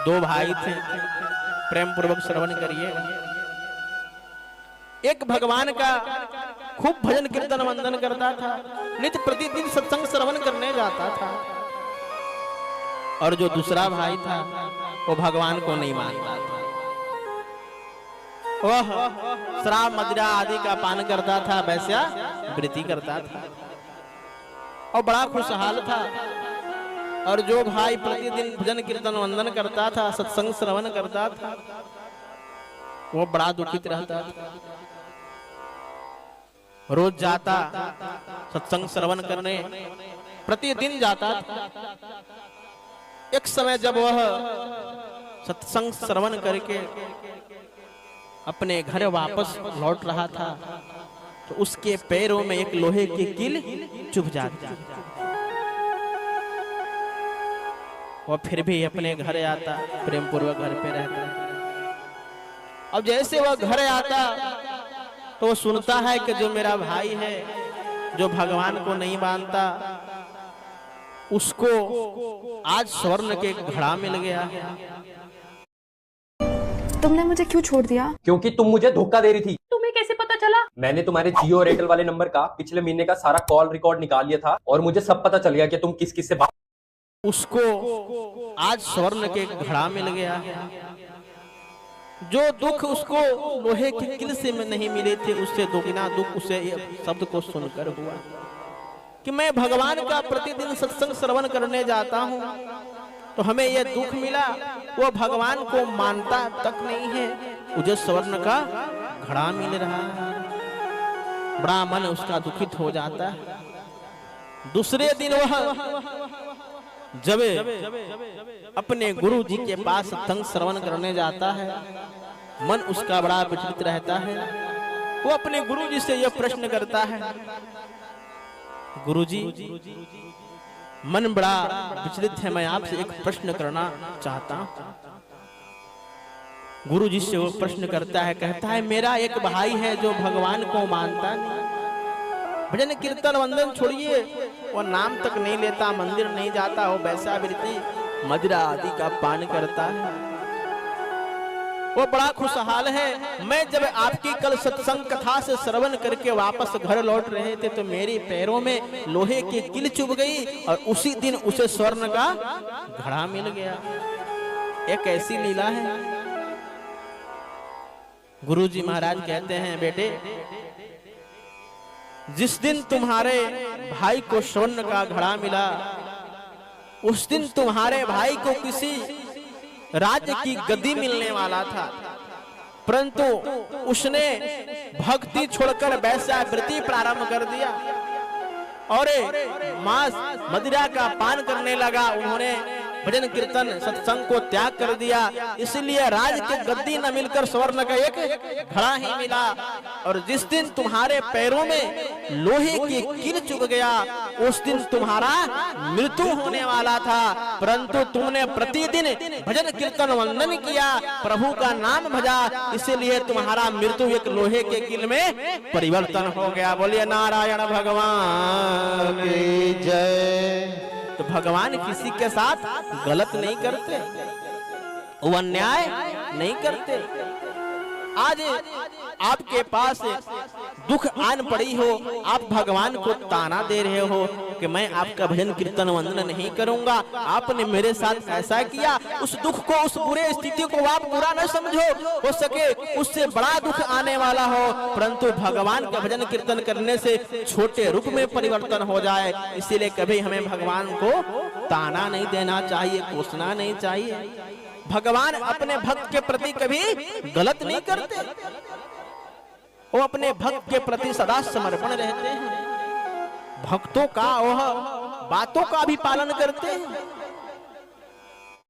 दो भाई थे, प्रेम पूर्वक श्रवण करिए। एक भगवान का खूब भजन कीर्तन वंदन करता था, नित्य प्रतिदिन सत्संग श्रवण करने जाता था। और जो दूसरा भाई था वो भगवान को नहीं मानता था। वह शराब मदिरा आदि का पान करता था, वैश्या वृत्ति करता था और बड़ा खुशहाल था। और जो भाई प्रतिदिन भजन कीर्तन वंदन करता था, सत्संग श्रवण करता था, वो बड़ा दुखित रहता था। रोज जाता सत्संग श्रवण करने, प्रतिदिन जाता था। एक समय जब वह सत्संग श्रवण करके अपने घर वापस लौट रहा था तो उसके पैरों में एक लोहे की कील चुभ जाती। वह फिर भी अपने घर आता, प्रेम पूर्वक घर पे रहता। अब जैसे वह घर आता तो वो सुनता है कि जो मेरा भाई है, जो भगवान को नहीं मानता, उसको आज स्वर्ण के घड़ा मिल गया है। तुमने मुझे क्यों छोड़ दिया? क्योंकि तुम मुझे धोखा दे रही थी। तुम्हें कैसे पता चला? मैंने तुम्हारे जियो और एयरटेल वाले नंबर का पिछले महीने का सारा कॉल रिकॉर्ड निकाल लिया था और मुझे सब पता चल गया कि तुम किस किस से बात। उसको आज स्वर्ण के घड़ा मिल गया है। जो दुख उसको लोहे की कील से में नहीं मिले थे, उससे दोगुना दुख उसे शब्द को सुनकर हुआ कि मैं भगवान का प्रतिदिन सत्संग श्रवण करने जाता हूँ तो हमें यह दुख मिला। वो भगवान को मानता तक नहीं है, मुझे स्वर्ण का घड़ा मिल रहा है। बड़ा मन उसका दुखित हो जाता है। दूसरे दिन वह जब अपने गुरु जी के पास सत्संग श्रवण करने जाता है, मन उसका बड़ा विचलित रहता है। वो अपने गुरु जी से यह प्रश्न करता है, गुरु जी मन बड़ा विचलित है, मैं आपसे एक प्रश्न करना चाहता हूं। गुरु जी से वो प्रश्न करता है, कहता है मेरा एक भाई है जो भगवान को मानता नहीं, भजन कीर्तन वंदन छोड़िए, वो नाम तक नहीं लेता, मंदिर नहीं जाता, वो वैश्यावृत्ति मदिरा आदि का पान करता है, वो बड़ा खुशहाल है। मैं जब आपकी कल सत्संग कथा से श्रवण करके वापस घर लौट रहे थे तो मेरे पैरों में लोहे की कील चुभ गई और उसी दिन उसे स्वर्ण का घड़ा मिल गया। एक ऐसी लीला है। गुरुजी महाराज कहते हैं, बेटे जिस दिन तुम्हारे भाई को स्वर्ण का घड़ा मिला, उस दिन तुम्हारे भाई को किसी राज्य की गद्दी मिलने वाला था, परंतु उसने भक्ति छोड़कर वैश्यावृत्ति प्रारंभ कर दिया और मांस मदिरा का पान करने लगा। उन्होंने भजन कीर्तन सत्संग को त्याग कर दिया, इसलिए राज की गद्दी न मिलकर स्वर्ण का एक घड़ा ही मिला। और जिस दिन तुम्हारे पैरों में लोहे की कील चुभ गया, उस दिन तुम्हारा मृत्यु होने वाला था, परंतु तुमने प्रतिदिन भजन कीर्तन वंदन किया, प्रभु का नाम भजा, इसीलिए तुम्हारा मृत्यु एक लोहे के कील में परिवर्तन हो गया। बोलिए नारायण भगवान की जय। तो भगवान किसी के साथ गलत नहीं करते, वो अन्याय नहीं करते। आज आपके पास दुख आन पड़ी हो, आप भगवान को ताना दे रहे हो कि मैं आपका भजन कीर्तन वंदन नहीं करूंगा, आपने मेरे साथ ऐसा किया, उस दुख को, उस बुरे स्थिति को आप बुरा न समझो, हो सके उससे बड़ा दुख आने वाला हो, परंतु भगवान का भजन कीर्तन करने से छोटे रूप में परिवर्तन हो जाए। इसीलिए कभी हमें भगवान को ताना नहीं देना चाहिए, कोसना नहीं चाहिए। भगवान अपने भक्त के प्रति कभी गलत नहीं करते, वो अपने भक्त के प्रति सदा समर्पण रहते हैं, भक्तों का वह बातों का भी पालन करते हैं।